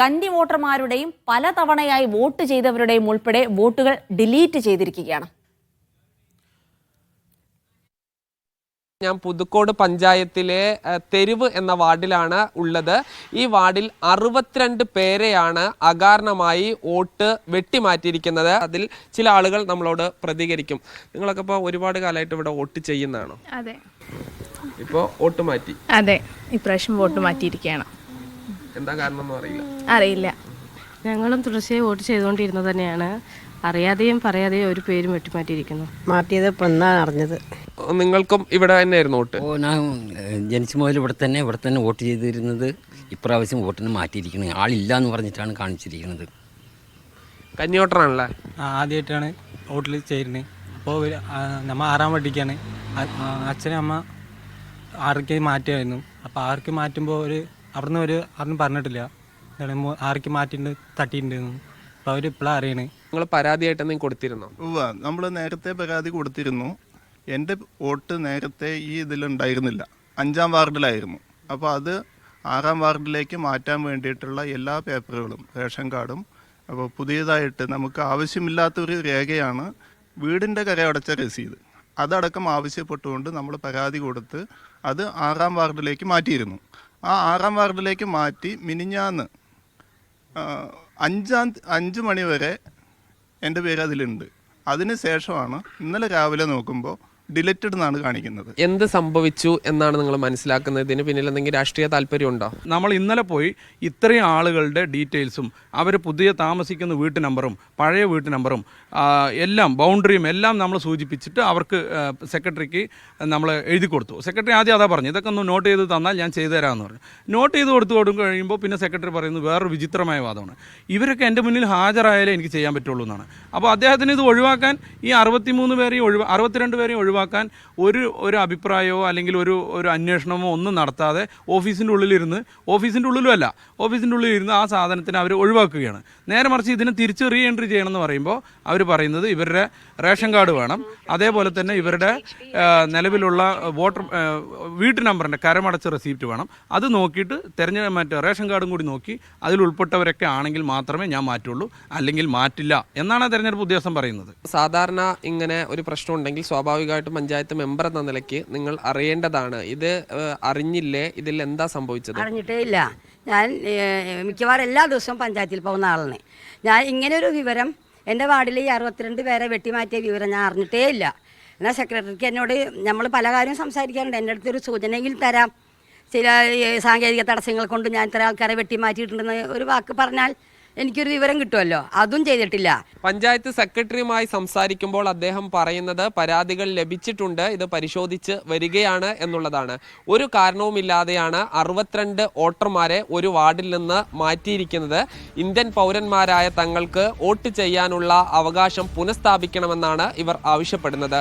കന്നി വോട്ടർമാരുടെയും പലതവണയായി വോട്ട് ചെയ്തവരുടെയും ഉൾപ്പെടെ വോട്ടുകൾ ഡിലീറ്റ് ചെയ്തിരിക്കുകയാണ്. ഞാൻ പുതുക്കോട് പഞ്ചായത്തിലെ തെരുവ് എന്ന വാർഡിലാണ് ഉള്ളത്. ഈ വാർഡിൽ 62 പേരെയാണ് അകാരണമായി വോട്ട് വെട്ടിമാറ്റിയിരിക്കുന്നത്. അതിൽ ചില ആളുകൾ നമ്മളോട് പ്രതികരിക്കും. നിങ്ങളൊക്കെ ഇപ്പോൾ ഒരുപാട് കാലമായിട്ട് ഇവിടെ വോട്ട് ചെയ്യുന്നതാണോ? അതെ. ഇപ്പോൾ വോട്ട് മാറ്റി? അതെ, ഇപ്രാവശ്യം വോട്ട് മാറ്റിയിരിക്കുകയാണ്. എന്താ കാരണം എന്ന് അറിയില്ല. ഞങ്ങളും തുടർച്ചയായി വോട്ട് ചെയ്തുകൊണ്ടിരുന്നത് തന്നെയാണ്. അറിയാതെയും പറയാതെയും ഒരു പേരും വെട്ടിമാറ്റിയിരിക്കുന്നു. മാറ്റിയത് ഇപ്പം എന്നാണ് അറിഞ്ഞത്. നിങ്ങൾക്കും ഇവിടെ തന്നെയായിരുന്നു വോട്ട്? ഞാൻ ജനിച്ച മുതൽ ഇവിടെ തന്നെ വോട്ട് ചെയ്തിരുന്നത്. ഇപ്രാവശ്യം വോട്ടിന് മാറ്റിയിരിക്കുന്നത്. ആളില്ല എന്ന് പറഞ്ഞിട്ടാണ് കാണിച്ചിരിക്കുന്നത്. കന്നി വോട്ടറാണല്ലേ? ആദ്യമായിട്ടാണ് വോട്ടിൽ ചേരുന്നത്. അപ്പോൾ നമ്മൾ 6ാം വട്ടിക്കാണ്. അച്ഛനും അമ്മ 6ക്ക് മാറ്റുമായിരുന്നു. അപ്പോൾ 6ക്ക് മാറ്റുമ്പോൾ അവിടുന്ന് പറഞ്ഞിട്ടില്ല 6ക്ക് മാറ്റിയിട്ടുണ്ട്, തട്ടിയിട്ടുണ്ടെന്ന്. അപ്പോൾ അവർ ഇപ്പോഴാണ് അറിയണേ. നിങ്ങൾ പരാതിയായിട്ട് എന്തെങ്കിലും കൊടുത്തിരുന്നോ? നമ്മൾ നേരത്തെ പരാതി കൊടുത്തിരുന്നു. എൻ്റെ വോട്ട് നേരത്തെ ഈ ഇതിലുണ്ടായിരുന്നില്ല, 5ാം വാർഡിലായിരുന്നു. അപ്പോൾ അത് 6ാം വാർഡിലേക്ക് മാറ്റാൻ വേണ്ടിയിട്ടുള്ള എല്ലാ പേപ്പറുകളും, റേഷൻ കാർഡും, അപ്പോൾ പുതിയതായിട്ട് നമുക്ക് ആവശ്യമില്ലാത്തൊരു രേഖയാണ് വീടിൻ്റെ കരയടച്ച രസീത്. അതടക്കം ആവശ്യപ്പെട്ടുകൊണ്ട് നമ്മൾ പരാതി കൊടുത്ത് അത് 6ാം വാർഡിലേക്ക് മാറ്റിയിരുന്നു. ആ 6ാം വാർഡിലേക്ക് മാറ്റി മിനിഞ്ഞാന്ന് 5 മണി വരെ എൻ്റെ പേര് അതിലുണ്ട്. അതിന് ശേഷമാണ് ഇന്നലെ രാവിലെ നോക്കുമ്പോൾ ഡിലീറ്റഡ് എന്നാണ് കാണിക്കുന്നത്. എന്ത് സംഭവിച്ചു എന്നാണ് നിങ്ങൾ മനസ്സിലാക്കുന്നത്? ഇതിന് പിന്നിൽ എന്തെങ്കിലും രാഷ്ട്രീയ താല്പര്യമുണ്ടോ? നമ്മൾ ഇന്നലെ പോയി ഇത്രയും ആളുകളുടെ ഡീറ്റെയിൽസും അവർ പുതിയ താമസിക്കുന്ന വീട്ടു നമ്പറും പഴയ വീട്ടു നമ്പറും എല്ലാം ബൗണ്ടറിയും എല്ലാം നമ്മൾ സൂചിപ്പിച്ചിട്ട് അവർക്ക് സെക്രട്ടറിക്ക് നമ്മൾ എഴുതി കൊടുത്തു. സെക്രട്ടറി ആദ്യം അതാ പറഞ്ഞു, ഇതൊക്കെ ഒന്ന് നോട്ട് ചെയ്ത് തന്നാൽ ഞാൻ ചെയ്തു തരാമെന്ന് പറഞ്ഞു. നോട്ട് ചെയ്ത് കൊടുത്തു കഴിയുമ്പോൾ പിന്നെ സെക്രട്ടറി പറയുന്നത് വേറൊരു വിചിത്രമായ വാദമാണ്. ഇവരൊക്കെ എൻ്റെ മുന്നിൽ ഹാജരായാലേ എനിക്ക് ചെയ്യാൻ പറ്റുള്ളൂ എന്നാണ്. അപ്പോൾ അദ്ദേഹത്തിന് ഇത് ഒഴിവാക്കാൻ ഈ 62 പേരെയും ഒഴിവാക്കാൻ ഒരു അഭിപ്രായമോ അല്ലെങ്കിൽ ഒരു അന്വേഷണമോ ഒന്നും നടത്താതെ ഓഫീസിൻ്റെ ഉള്ളിലിരുന്ന് ആ സാധനത്തിന് അവർ ഒഴിവാക്കുകയാണ്. നേരെ മറിച്ച് ഇതിനെ തിരിച്ച് റീ എൻട്രി ചെയ്യണമെന്ന് പറയുമ്പോൾ അവർ പറയുന്നത് ഇവരുടെ റേഷൻ കാർഡ് വേണം, അതേപോലെ തന്നെ ഇവരുടെ നിലവിലുള്ള വീട്ടു നമ്പറിൻ്റെ കരമടച്ച റെസീപ്റ്റ് വേണം. അത് നോക്കിയിട്ട് റേഷൻ കാർഡും കൂടി നോക്കി അതിൽ ഉൾപ്പെട്ടവരൊക്കെ ആണെങ്കിൽ മാത്രമേ ഞാൻ മാറ്റുള്ളൂ, അല്ലെങ്കിൽ മാറ്റില്ല എന്നാണ് തെരഞ്ഞെടുപ്പ് ഉദ്യോഗസ്ഥൻ പറയുന്നത്. സാധാരണ ഇങ്ങനെ ഒരു പ്രശ്നം ഉണ്ടെങ്കിൽ സ്വാഭാവികമായിട്ടും പഞ്ചായത്ത് മെമ്പർ എന്ന നിലയ്ക്ക് നിങ്ങൾ അറിയേണ്ടതാണ്. ഇത് അറിഞ്ഞില്ലേ? ഇതിൽ എന്താ സംഭവിച്ചത്? അറിഞ്ഞിട്ടേ ഇല്ല. ഞാൻ മിക്കവാറും എല്ലാ ദിവസവും പഞ്ചായത്തിൽ പോകുന്ന ആളാണ്. ഞാൻ ഇങ്ങനെ ഒരു വിവരം എൻ്റെ വാർഡിൽ ഈ 62 പേരെ വെട്ടിമാറ്റിയ വിവരം ഞാൻ അറിഞ്ഞിട്ടേ ഇല്ല. എന്നാൽ സെക്രട്ടറിക്ക് എന്നോട് നമ്മൾ പല കാര്യം സംസാരിക്കാറുണ്ട്. എൻ്റെ അടുത്തൊരു സൂചനയെങ്കിൽ തരാം, ചില സാങ്കേതിക തടസ്സങ്ങൾ കൊണ്ട് ഞാൻ ഇത്ര ആൾക്കാരെ വെട്ടിമാറ്റിയിട്ടുണ്ടെന്ന് ഒരു വാക്ക് പറഞ്ഞാൽ എനിക്കൊരു വിവരം കിട്ടുമല്ലോ. അതും ചെയ്തിട്ടില്ല. പഞ്ചായത്ത് സെക്രട്ടറിയുമായി സംസാരിക്കുമ്പോൾ അദ്ദേഹം പറയുന്നത് പരാതികൾ ലഭിച്ചിട്ടുണ്ട്, ഇത് പരിശോധിച്ച് വരികയാണ് എന്നുള്ളതാണ്. ഒരു കാരണവുമില്ലാതെയാണ് 62 വോട്ടർമാരെ ഒരു വാർഡിൽ നിന്ന് മാറ്റിയിരിക്കുന്നത്. ഇന്ത്യൻ പൗരന്മാരായ തങ്ങൾക്ക് വോട്ട് ചെയ്യാനുള്ള അവകാശം പുനഃസ്ഥാപിക്കണമെന്നാണ് ഇവർ ആവശ്യപ്പെടുന്നത്.